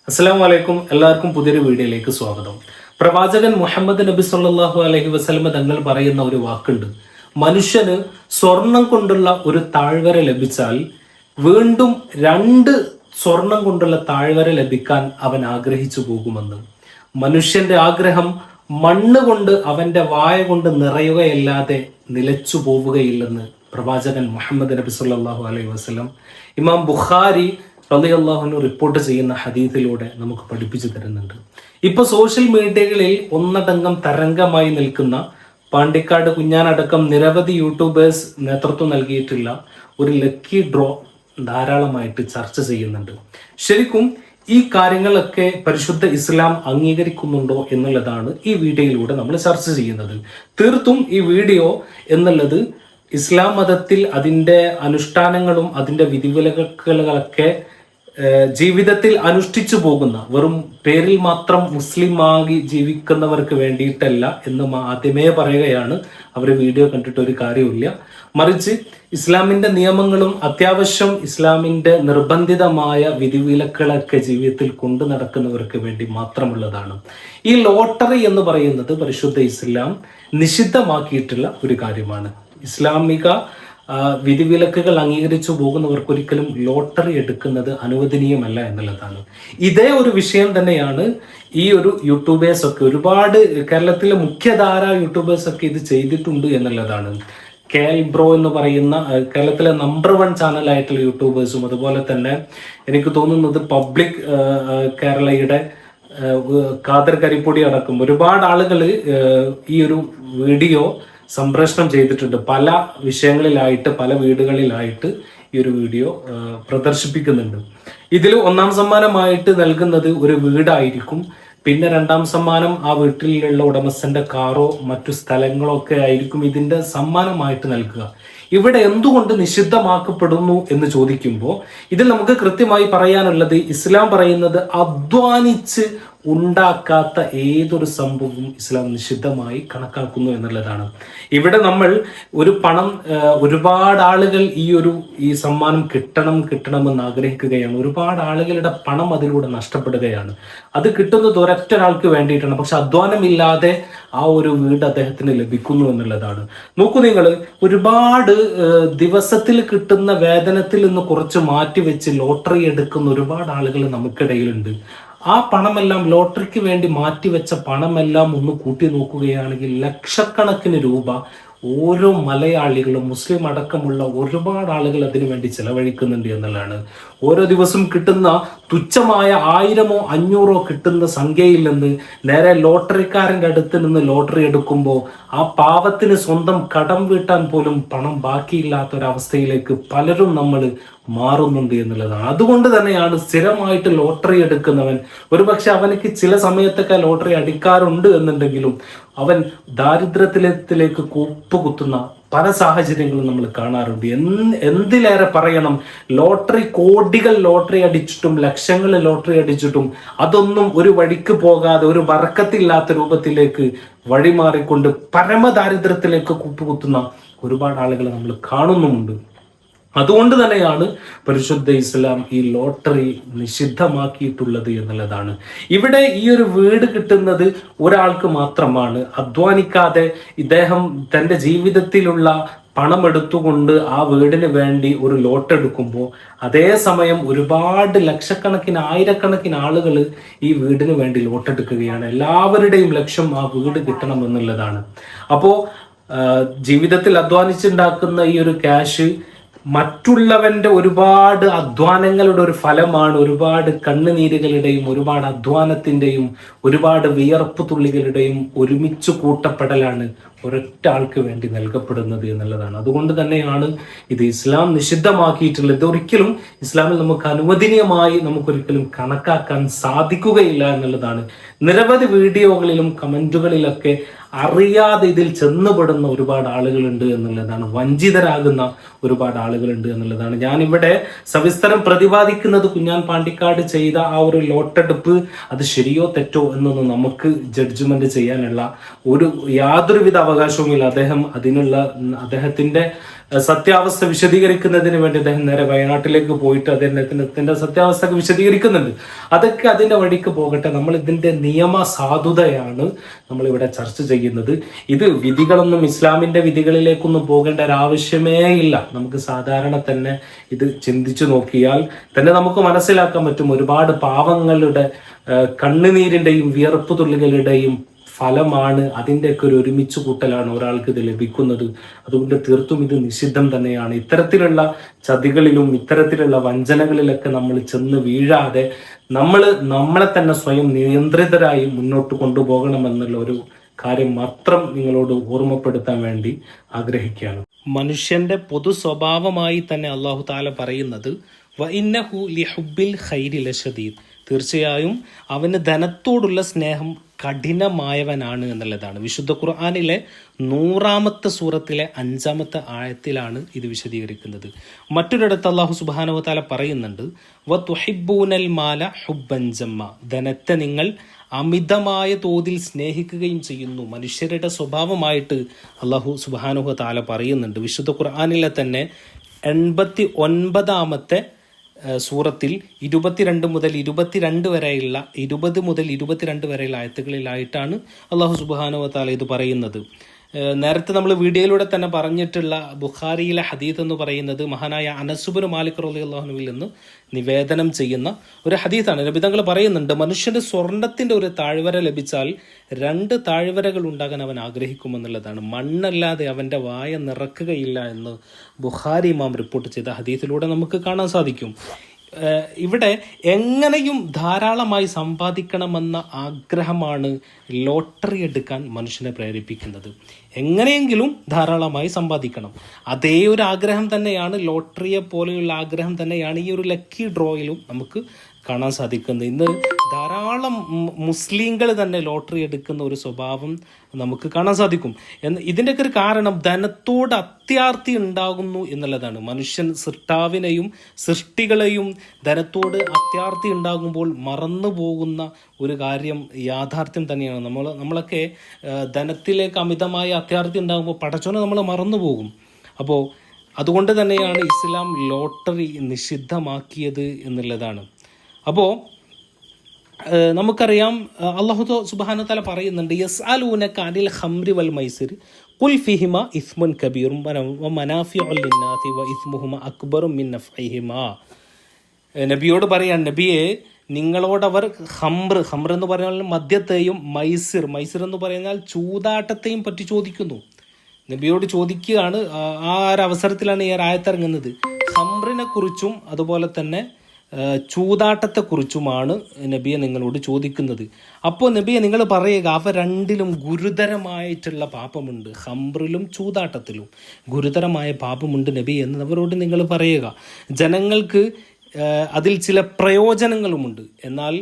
അസ്സലാമു അലൈക്കും. എല്ലാവർക്കും പുതിയൊരു വീഡിയോയിലേക്ക് സ്വാഗതം. പ്രവാചകൻ മുഹമ്മദ് നബി സല്ലല്ലാഹു അലൈഹി വസല്ലമ തങ്ങൾ പറയുന്ന ഒരു വാക്കുണ്ട്. മനുഷ്യന് സ്വർണം കൊണ്ടുള്ള ഒരു താഴ്വര ലഭിച്ചാൽ വീണ്ടും രണ്ട് സ്വർണം കൊണ്ടുള്ള താഴ്വര ലഭിക്കാൻ അവൻ ആഗ്രഹിച്ചു പോകുമെന്ന്. മനുഷ്യന്റെ ആഗ്രഹം മണ്ണ് കൊണ്ട് അവന്റെ വായ കൊണ്ട് നിറയുകയല്ലാതെ നിലച്ചു പോവുകയില്ലെന്ന് പ്രവാചകൻ മുഹമ്മദ് നബി സല്ലല്ലാഹു അലൈഹി വസല്ലം ഇമാം ബുഖാരി റളിയല്ലാഹു അൻഹു റിപ്പോർട്ട് ചെയ്യുന്ന ഹദീസിലൂടെ നമുക്ക് പഠിപ്പിച്ചു തരുന്നുണ്ട്. ഇപ്പൊ സോഷ്യൽ മീഡിയകളിൽ ഒന്നടങ്കം തരംഗമായി നിൽക്കുന്ന പാണ്ടിക്കാട് കുഞ്ഞാനടക്കം നിരവധി യൂട്യൂബേഴ്സ് നേതൃത്വം നൽകിയിട്ടുള്ള ഒരു ലക്കി ഡ്രോ ധാരാളമായിട്ട് ചർച്ച ചെയ്യുന്നുണ്ട്. ശരിക്കും ഈ കാര്യങ്ങളൊക്കെ പരിശുദ്ധ ഇസ്ലാം അംഗീകരിക്കുന്നുണ്ടോ എന്നുള്ളതാണ് ഈ വീഡിയോയിലൂടെ നമ്മൾ ചർച്ച ചെയ്യുന്നത്. തീർത്തും ഈ വീഡിയോ എന്നുള്ളത് ഇസ്ലാം മതത്തിൽ അതിൻ്റെ അനുഷ്ഠാനങ്ങളും അതിൻ്റെ വിധിവിലക്കുകളൊക്കെ ജീവിതത്തിൽ അനുഷ്ഠിച്ചു പോകുന്ന വെറും പേരിൽ മാത്രം മുസ്ലിം ആകി ജീവിക്കുന്നവർക്ക് വേണ്ടിയിട്ടല്ല എന്ന് ആദ്യമേ പറയുകയാണ്. അവർ വീഡിയോ കണ്ടിട്ട് ഒരു കാര്യമില്ല, മറിച്ച് ഇസ്ലാമിന്റെ നിയമങ്ങളും അത്യാവശ്യം ഇസ്ലാമിന്റെ നിർബന്ധിതമായ വിധിവിലക്കുകളൊക്കെ ജീവിതത്തിൽ കൊണ്ടു നടക്കുന്നവർക്ക് വേണ്ടി മാത്രമുള്ളതാണ്. ഈ ലോട്ടറി എന്ന് പറയുന്നത് പരിശുദ്ധ ഇസ്ലാം നിഷിദ്ധമാക്കിയിട്ടുള്ള ഒരു കാര്യമാണ്. ഇസ്ലാമിക വിധിവിലക്കുകൾ അംഗീകരിച്ചു പോകുന്നവർക്ക് ഒരിക്കലും ലോട്ടറി എടുക്കുന്നത് അനുവദനീയമല്ല എന്നുള്ളതാണ്. ഇതേ ഒരു വിഷയം തന്നെയാണ് ഈ ഒരു യൂട്യൂബേഴ്സ് ഒക്കെ, ഒരുപാട് കേരളത്തിലെ മുഖ്യധാര യൂട്യൂബേഴ്സ് ഒക്കെ ഇത് ചെയ്തിട്ടുണ്ട് എന്നുള്ളതാണ്. KL ബ്രോ എന്ന് പറയുന്ന കേരളത്തിലെ നമ്പർ 1 ചാനലായിട്ടുള്ള യൂട്യൂബേഴ്സും, അതുപോലെ തന്നെ എനിക്ക് തോന്നുന്നത് പബ്ലിക് കേരളയുടെ ഖാദർ കരിപ്പൊടി അടക്കം ഒരുപാട് ആളുകൾ ഈ ഒരു വീഡിയോ സംപ്രേഷണം ചെയ്തിട്ടുണ്ട്. പല വിഷയങ്ങളിലായിട്ട് പല വീടുകളിലായിട്ട് ഈ ഒരു വീഡിയോ പ്രദർശിപ്പിക്കുന്നുണ്ട്. ഇതിൽ 1ാം സമ്മാനമായിട്ട് നൽകുന്നത് ഒരു വീടായിരിക്കും. പിന്നെ 2ാം സമ്മാനം ആ വീട്ടിലുള്ള ഉടമസ്ഥന്റെ കാറോ മറ്റു സ്ഥലങ്ങളോ ഒക്കെ ആയിരിക്കും ഇതിന്റെ സമ്മാനമായിട്ട് നൽകുക. ഇവിടെ എന്തുകൊണ്ട് നിഷിദ്ധമാക്കപ്പെടുന്നു എന്ന് ചോദിക്കുമ്പോൾ ഇതിൽ നമുക്ക് കൃത്യമായി പറയാനുള്ളത്, ഇസ്ലാം പറയുന്നത് അധ്വാനിച്ച് ഉണ്ടാക്കാത്ത ഏതൊരു സംഭവവും ഇസ്ലാം നിഷിദ്ധമായി കണക്കാക്കുന്നു എന്നുള്ളതാണ്. ഇവിടെ നമ്മൾ ഒരു പണം, ഒരുപാട് ആളുകൾ ഈ സമ്മാനം കിട്ടണമെന്ന് ആഗ്രഹിക്കുകയാണ്. ഒരുപാട് ആളുകളുടെ പണം അതിലൂടെ നഷ്ടപ്പെടുകയാണ്. അത് കിട്ടുന്നത് ഒരൊറ്റ ഒരാൾക്ക് വേണ്ടിയിട്ടാണ്. പക്ഷെ അധ്വാനമില്ലാതെ ആ ഒരു വീട് അദ്ദേഹത്തിന് ലഭിക്കുന്നു എന്നുള്ളതാണ്. നോക്കൂ, നിങ്ങൾ ഒരുപാട് ദിവസത്തിൽ കിട്ടുന്ന വേതനത്തിൽ നിന്ന് കുറച്ച് മാറ്റിവെച്ച് ലോട്ടറി എടുക്കുന്ന ഒരുപാട് ആളുകൾ നമുക്കിടയിലുണ്ട്. ആ പണമെല്ലാം, ലോട്ടറിക്ക് വേണ്ടി മാറ്റിവെച്ച പണമെല്ലാം ഒന്ന് കൂട്ടി നോക്കുകയാണെങ്കിൽ ലക്ഷക്കണക്കിന് രൂപ ഓരോ മലയാളികളും, മുസ്ലിം അടക്കമുള്ള ഒരുപാട് ആളുകൾ അതിനു വേണ്ടി ചെലവഴിക്കുന്നുണ്ട് എന്നുള്ളതാണ്. ഓരോ ദിവസം കിട്ടുന്ന തുച്ഛമായ 1000-ഓ 500-ഓ കിട്ടുന്ന സംഖ്യയിൽ നിന്ന് നേരെ ലോട്ടറിക്കാരൻ്റെ അടുത്ത് നിന്ന് ലോട്ടറി എടുക്കുമ്പോൾ ആ പാവത്തിന് സ്വന്തം കടം വീട്ടാൻ പോലും പണം ബാക്കിയില്ലാത്തൊരവസ്ഥയിലേക്ക് പലരും നമ്മൾ മാറുന്നുണ്ട് എന്നുള്ളതാണ്. അതുകൊണ്ട് തന്നെയാണ് സ്ഥിരമായിട്ട് ലോട്ടറി എടുക്കുന്നവൻ, ഒരുപക്ഷെ അവനക്ക് ചില സമയത്തൊക്കെ ലോട്ടറി അടിക്കാറുണ്ട് എന്നുണ്ടെങ്കിലും അവൻ ദാരിദ്ര്യത്തിലേക്ക് കൂപ്പുകുത്തുന്ന പല സാഹചര്യങ്ങളും നമ്മൾ കാണാറുണ്ട്. എന്തിലേറെ പറയണം, കോടികൾ ലോട്ടറി അടിച്ചിട്ടും ലക്ഷങ്ങൾ ലോട്ടറി അടിച്ചിട്ടും അതൊന്നും ഒരു വഴിക്ക് പോകാതെ ഒരു ബർക്കത്തില്ലാത്ത രൂപത്തിലേക്ക് വഴിമാറിക്കൊണ്ട് പരമദാരിദ്ര്യത്തിലേക്ക് കൂപ്പുകുത്തുന്ന ഒരുപാട് ആളുകൾ നമ്മൾ കാണുന്നുമുണ്ട്. അതുകൊണ്ട് തന്നെയാണ് പരിശുദ്ധ ഇസ്ലാം ഈ ലോട്ടറി നിഷിദ്ധമാക്കിയിട്ടുള്ളത് എന്നുള്ളതാണ്. ഇവിടെ ഈ ഒരു വീട് കിട്ടുന്നത് ഒരാൾക്ക് മാത്രമാണ്. അധ്വാനിക്കാതെ ഇദ്ദേഹം തൻ്റെ ജീവിതത്തിലുള്ള പണം എടുത്തുകൊണ്ട് ആ വീടിന് വേണ്ടി ഒരു ലോട്ടെടുക്കുമ്പോൾ അതേസമയം ഒരുപാട് ലക്ഷക്കണക്കിന് ആയിരക്കണക്കിന് ആളുകൾ ഈ വീടിന് വേണ്ടി ലോട്ടെടുക്കുകയാണ്. എല്ലാവരുടെയും ലക്ഷ്യം ആ വീട് കിട്ടണം എന്നുള്ളതാണ്. അപ്പോൾ ജീവിതത്തിൽ അധ്വാനിച്ചുണ്ടാക്കുന്ന ഈ ഒരു ക്യാഷ് മറ്റുള്ളവന്റെ ഒരുപാട് അധ്വാനങ്ങളുടെ ഒരു ഫലമാണ്. ഒരുപാട് കണ്ണുനീരുകളുടെയും ഒരുപാട് അധ്വാനത്തിന്റെയും ഒരുപാട് വിയർപ്പ് തുള്ളികളുടെയും ഒരുമിച്ച് കൂട്ടപ്പെടലാണ് ഒരൊറ്റ ആൾക്ക് വേണ്ടി നൽകപ്പെടുന്നത് എന്നുള്ളതാണ്. അതുകൊണ്ട് തന്നെയാണ് ഇത് ഇസ്ലാം നിഷിദ്ധമാക്കിയിട്ടുള്ളത്. ഇതൊരിക്കലും ഇസ്ലാമിൽ നമുക്ക് അനുവദനീയമായി നമുക്കൊരിക്കലും കണക്കാക്കാൻ സാധിക്കുകയില്ല എന്നുള്ളതാണ്. നിരവധി വീഡിയോകളിലും കമന്റുകളിലൊക്കെ അറിയാതെ ഇതിൽ ചെന്നുപെടുന്ന ഒരുപാട് ആളുകളുണ്ട് എന്നുള്ളതാണ്. വഞ്ചിതരാകുന്ന ഒരുപാട് ആളുകളുണ്ട് എന്നുള്ളതാണ്. ഞാനിവിടെ സവിസ്തരം പ്രതിപാദിക്കുന്നത് കുഞ്ഞാൻ പാണ്ടിക്കാട് ചെയ്ത ആ ഒരു ലോട്ടെടുപ്പ് അത് ശരിയോ തെറ്റോ എന്നൊന്നും നമുക്ക് ജഡ്ജ്മെന്റ് ചെയ്യാനുള്ള യാതൊരുവിധ അവകാശവുമില്ല. അദ്ദേഹത്തിന്റെ സത്യാവസ്ഥ വിശദീകരിക്കുന്നതിന് വേണ്ടി അദ്ദേഹം നേരെ വയനാട്ടിലേക്ക് പോയിട്ട് അദ്ദേഹത്തിന്റെ സത്യാവസ്ഥ വിശദീകരിക്കുന്നുണ്ട്. അതൊക്കെ അതിന്റെ വഴിക്ക് പോകട്ടെ. നമ്മൾ ഇതിന്റെ നിയമ സാധുതയാണ് നമ്മൾ ഇവിടെ ചർച്ച ചെയ്യുന്നത്. ഇത് വിധികളൊന്നും ഇസ്ലാമിന്റെ വിധികളിലേക്കൊന്നും പോകേണ്ട ഒരാവശ്യമേ ഇല്ല. നമുക്ക് സാധാരണ തന്നെ ഇത് ചിന്തിച്ചു നോക്കിയാൽ തന്നെ നമുക്ക് മനസ്സിലാക്കാൻ പറ്റും. ഒരുപാട് പാവങ്ങളുടെ കണ്ണുനീരിന്റെയും വിയർപ്പ് തുള്ളികളുടെയും ഫലമാണ്, അതിൻ്റെയൊക്കെ ഒരു ഒരുമിച്ച് കൂട്ടലാണ് ഒരാൾക്ക് ഇത് ലഭിക്കുന്നത്. അതുകൊണ്ട് തീർത്തും ഇത് നിഷിദ്ധം തന്നെയാണ്. ഇത്തരത്തിലുള്ള ചതികളിലും ഇത്തരത്തിലുള്ള വഞ്ചനകളിലൊക്കെ നമ്മൾ ചെന്ന് വീഴാതെ നമ്മളെ തന്നെ സ്വയം നിയന്ത്രിതരായി മുന്നോട്ട് കൊണ്ടുപോകണമെന്നുള്ള ഒരു കാര്യം മാത്രം നിങ്ങളോട് ഓർമ്മപ്പെടുത്താൻ വേണ്ടി ആഗ്രഹിക്കുകയാണ്. മനുഷ്യന്റെ പൊതു സ്വഭാവമായി തന്നെ അള്ളാഹു താല പറയുന്നത് വഇന്നഹു ലിഹുബ്ബിൽ ഖൈരി ലശദീദ്, തീർച്ചയായും അവന് ധനത്തോടുള്ള സ്നേഹം കഠിനമായവനാണ് എന്നുള്ളതാണ്. വിശുദ്ധ ഖുർആനിലെ 100-ാമത്തെ സൂറത്തിലെ 5-ാമത്തെ ആയത്തിലാണ് ഇത് വിശദീകരിക്കുന്നത്. മറ്റൊരിടത്ത് അല്ലാഹു സുബ്ഹാനഹു വ തആല പറയുന്നുണ്ട് വതുഹിബ്ബൂനൽ മാല ഹുബ്ബൻ ജമ്മ, ധനത്തെ നിങ്ങൾ അമിതമായ തോതിൽ സ്നേഹിക്കുകയും ചെയ്യുന്നു. മനുഷ്യരുടെ സ്വഭാവമായിട്ട് അല്ലാഹു സുബ്ഹാനഹു വ തആല പറയുന്നുണ്ട്. വിശുദ്ധ ഖുർആനിലെ തന്നെ 89-ാമത്തെ സൂറത്തിൽ 22 മുതൽ 22 വരെയുള്ള 20 മുതൽ 22 വരെയുള്ള ആയത്തുകളിലായിട്ടാണ് അല്ലാഹു സുബ്ഹാനഹു വ തആല ഇത് പറയുന്നത്. നേരത്തെ നമ്മൾ വീഡിയോയിലൂടെ തന്നെ പറഞ്ഞിട്ടുള്ള ബുഖാരിയിലെ ഹദീത്ത് എന്ന് പറയുന്നത് മഹാനായ അനസ് ഇബ്നു മാലിക് റളിയല്ലാഹു അൻഹുവിൽ നിന്ന് നിവേദനം ചെയ്യുന്ന ഒരു ഹദീത്താണ്. നബി തങ്ങൾ പറയുന്നുണ്ട്, മനുഷ്യന്റെ സ്വർണത്തിന്റെ ഒരു താഴ്വര ലഭിച്ചാൽ 2 താഴ്വരകൾ ഉണ്ടാകാൻ അവൻ ആഗ്രഹിക്കുമെന്നുള്ളതാണ്. മണ്ണല്ലാതെ അവന്റെ വായ നിറക്കുകയില്ല എന്ന് ബുഖാരി ഇമാം റിപ്പോർട്ട് ചെയ്ത ഹദീത്തിലൂടെ നമുക്ക് കാണാൻ സാധിക്കും. ഇവിടെ എങ്ങനെയും ധാരാളമായി സമ്പാദിക്കണമെന്ന ആഗ്രഹമാണ് ലോട്ടറി എടുക്കാൻ മനുഷ്യനെ പ്രേരിപ്പിക്കുന്നത്. എങ്ങനെയെങ്കിലും ധാരാളമായി സമ്പാദിക്കണം, അതേ ഒരു ആഗ്രഹം തന്നെയാണ്, ലോട്ടറിയെ പോലെയുള്ള ആഗ്രഹം തന്നെയാണ് ഈ ഒരു ലക്കി ഡ്രോയിലും നമുക്ക് കാണാൻ സാധിക്കുന്നത്. ഇന്ന് ധാരാളം മുസ്ലിങ്ങൾ തന്നെ ലോട്ടറി എടുക്കുന്ന ഒരു സ്വഭാവം നമുക്ക് കാണാൻ സാധിക്കും. ഇതിൻ്റെയൊക്കെ ഒരു കാരണം ധനത്തോട് അത്യാർത്തി ഉണ്ടാകുന്നു എന്നുള്ളതാണ്. മനുഷ്യൻ സൃഷ്ടാവിനെയും സൃഷ്ടികളെയും ധനത്തോട് അത്യാർത്തി ഉണ്ടാകുമ്പോൾ മറന്നു പോകുന്ന ഒരു കാര്യം യാഥാർത്ഥ്യം തന്നെയാണ്. നമ്മളൊക്കെ ധനത്തിലേക്ക് അമിതമായ അത്യാർത്തി ഉണ്ടാകുമ്പോൾ പടച്ചോനെ നമ്മൾ മറന്നു പോകും. അപ്പോൾ അതുകൊണ്ട് തന്നെയാണ് ഇസ്ലാം ലോട്ടറി നിഷിദ്ധമാക്കിയത് എന്നുള്ളതാണ്. അപ്പോൾ നമുക്കറിയാം അല്ലാഹു സുബ്ഹാനഹു വ തആല പറയുന്നുണ്ട് യസ്അലൂനക അനിൽ ഖംരി വൽ മൈസിർ ഖുൽ ഫീഹിമ ഇസ്മുൻ കബീറും വ മനാഫിഉ ലിന്നാസി വ ഇസ്മുഹുമ അക്ബറു മിൻ നഫ്ഇഹിമാ. നബിയോട് പറയാൻ, നബിയെ നിങ്ങളോടവർ ഖംർ എന്ന് പറഞ്ഞാൽ മദ്യത്തെയും മൈസിർ എന്ന് പറഞ്ഞാൽ ചൂതാട്ടത്തെയും പറ്റി ചോദിക്കുന്നു. നബിയോട് ചോദിക്കുകയാണ്. ആ ഒരു അവസരത്തിലാണ് ഈ ആയത്തിറങ്ങുന്നത്. ഖംറിനെ കുറിച്ചും അതുപോലെ തന്നെ ചൂതാട്ടത്തെക്കുറിച്ചുമാണ് നബിയെ നിങ്ങളോട് ചോദിക്കുന്നത്. അപ്പോൾ നബിയെ നിങ്ങൾ പറയുക, അവ രണ്ടിലും ഗുരുതരമായിട്ടുള്ള പാപമുണ്ട്. ഖംറിലും ചൂതാട്ടത്തിലും ഗുരുതരമായ പാപമുണ്ട് നബി എന്ന് അവരോട് നിങ്ങൾ പറയുക. ജനങ്ങൾക്ക് അതിൽ ചില പ്രയോജനങ്ങളുമുണ്ട്, എന്നാൽ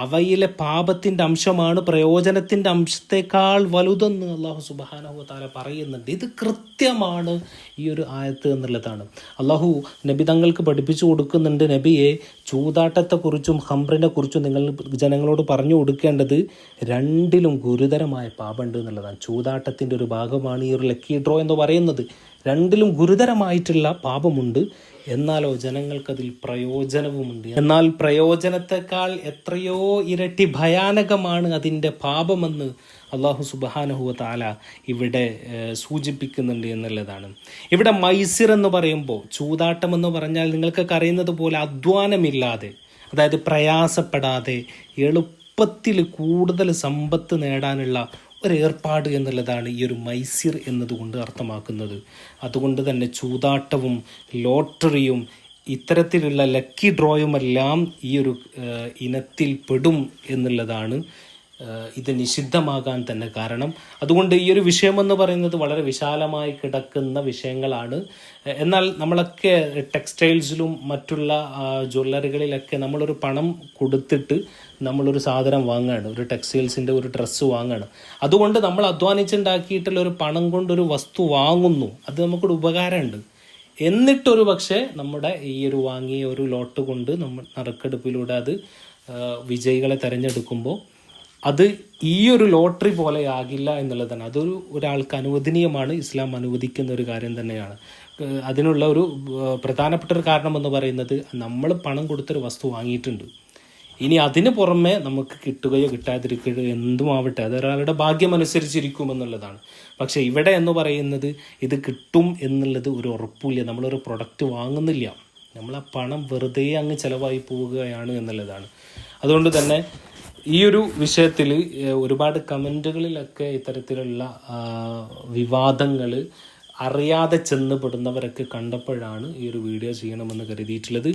അവയിലെ പാപത്തിൻ്റെ അംശമാണ് പ്രയോജനത്തിൻ്റെ അംശത്തെക്കാൾ വലുതെന്ന് അല്ലാഹു സുബ്ഹാനഹു വ തആല പറയുന്നുണ്ട്. ഇത് കൃത്യമാണ് ഈ ഒരു ആയത്ത് എന്നുള്ളതാണ്. അല്ലാഹു നബി തങ്ങൾക്ക് പഠിപ്പിച്ചു കൊടുക്കുന്നുണ്ട്, നബിയെ ചൂതാട്ടത്തെക്കുറിച്ചും ഖംറിനെ കുറിച്ചും നിങ്ങൾ ജനങ്ങളോട് പറഞ്ഞു കൊടുക്കേണ്ടത് രണ്ടിലും ഗുരുതരമായ പാപമുണ്ട് എന്നുള്ളതാണ്. ചൂതാട്ടത്തിൻ്റെ ഒരു ഭാഗമാണ് ഈ ഒരു ലക്കി ഡ്രോ എന്ന് പറയുന്നത്. രണ്ടിലും ഗുരുതരമായിട്ടുള്ള പാപമുണ്ട്, എന്നാലോ ജനങ്ങൾക്കതിൽ പ്രയോജനവുമുണ്ട്. എന്നാൽ പ്രയോജനത്തെക്കാൾ എത്രയോ ഇരട്ടി ഭയാനകമാണ് അതിൻ്റെ പാപമെന്ന് അല്ലാഹു സുബ്ഹാനഹു വ തആല ഇവിടെ സൂചിപ്പിക്കുന്നുണ്ട് എന്നുള്ളതാണ്. ഇവിടെ മൈസിർ എന്ന് പറയുമ്പോൾ, ചൂതാട്ടം എന്ന് പറഞ്ഞാൽ നിങ്ങൾക്കൊക്കെ അറിയുന്നത് പോലെ അധ്വാനമില്ലാതെ, അതായത് പ്രയാസപ്പെടാതെ എളുപ്പത്തിൽ കൂടുതൽ സമ്പത്ത് നേടാനുള്ള ഒരു ഏർപ്പാട് എന്നുള്ളതാണ് ഈ ഒരു മൈസിർ എന്നതുകൊണ്ട് അർത്ഥമാക്കുന്നത്. അതുകൊണ്ട് തന്നെ ചൂതാട്ടവും ലോട്ടറിയും ഇത്തരത്തിലുള്ള ലക്കി ഡ്രോയുമെല്ലാം ഈ ഒരു ഇനത്തിൽ പെടും എന്നുള്ളതാണ് ഇത് നിഷിദ്ധമാകാൻ തന്നെ കാരണം. അതുകൊണ്ട് ഈ ഒരു വിഷയമെന്ന് പറയുന്നത് വളരെ വിശാലമായി കിടക്കുന്ന വിഷയങ്ങളാണ്. എന്നാൽ നമ്മളൊക്കെ ടെക്സ്റ്റൈൽസിലും മറ്റുള്ള ജ്വല്ലറികളിലൊക്കെ നമ്മളൊരു പണം കൊടുത്തിട്ട് നമ്മളൊരു സാധനം വാങ്ങുകയാണ്, ഒരു ടെക്സ്റ്റൈൽസിൻ്റെ ഒരു ഡ്രസ്സ് വാങ്ങുകയാണ്. അതുകൊണ്ട് നമ്മൾ അധ്വാനിച്ചുണ്ടാക്കിയിട്ടുള്ള ഒരു പണം കൊണ്ടൊരു വസ്തു വാങ്ങുന്നു, അത് നമുക്കൊരു ഉപകാരമുണ്ട്. എന്നിട്ടൊരു പക്ഷേ നമ്മുടെ ഈ ഒരു വാങ്ങിയ ഒരു ലോട്ട് കൊണ്ട് നമ്മൾ നറുക്കെടുപ്പിലൂടെ അത് വിജയികളെ തിരഞ്ഞെടുക്കുമ്പോൾ അത് ഈ ഒരു ലോട്ടറി പോലെ ആകില്ല എന്നുള്ളതാണ്. അതൊരു ഒരാൾക്ക് അനുവദനീയമാണ്, ഇസ്ലാം അനുവദിക്കുന്ന ഒരു കാര്യം തന്നെയാണ്. അതിനുള്ള ഒരു പ്രധാനപ്പെട്ട ഒരു കാരണം എന്ന് പറയുന്നത് നമ്മൾ പണം കൊടുത്തൊരു വസ്തു വാങ്ങിയിട്ടുണ്ട്. ഇനി അതിന് പുറമെ നമുക്ക് കിട്ടുകയോ കിട്ടാതിരിക്കുകയോ എന്തുമാവട്ടെ അതൊരാളുടെ ഭാഗ്യം അനുസരിച്ചിരിക്കുമെന്നുള്ളതാണ്. പക്ഷേ ഇവിടെ എന്ന് പറയുന്നത് ഇത് കിട്ടും എന്നുള്ളത് ഒരു ഉറപ്പില്ല. നമ്മളൊരു പ്രൊഡക്റ്റ് വാങ്ങുന്നില്ല, നമ്മൾ ആ പണം വെറുതെ അങ്ങ് ചിലവായി പോവുകയാണ് എന്നുള്ളതാണ്. അതുകൊണ്ട് തന്നെ ഈ ഒരു വിഷയത്തിൽ ഒരുപാട് കമൻറ്റുകളിലൊക്കെ ഇത്തരത്തിലുള്ള വിവാദങ്ങൾ അറിയാതെ ചെന്നപ്പെടുന്നവരൊക്കെ കണ്ടപ്പോഴാണ് ഈ ഒരു വീഡിയോ ചെയ്യണമെന്ന് കരുതിയിട്ടുള്ളത്.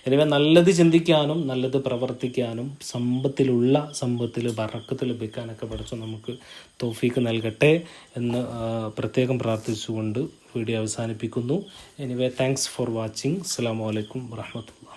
எனவே നല്ലത് ചിന്തിക്കാനും നല്ലത് പ്രവർത്തിക്കാനും സമ്പത്തിൽ ബറക്കത്ത് ലഭിക്കാനൊക്കെ പഠിച്ചു നമുക്ക് തൗഫീക്ക് നൽകട്ടെ എന്ന് പ്രത്യേകം പ്രാർത്ഥിച്ചുകൊണ്ട് വീഡിയോ അവസാനിപ്പിക്കുന്നു. Anyway thanks for watching. അസ്സലാമു അലൈക്കും വറഹ്മത്തുള്ളാഹി.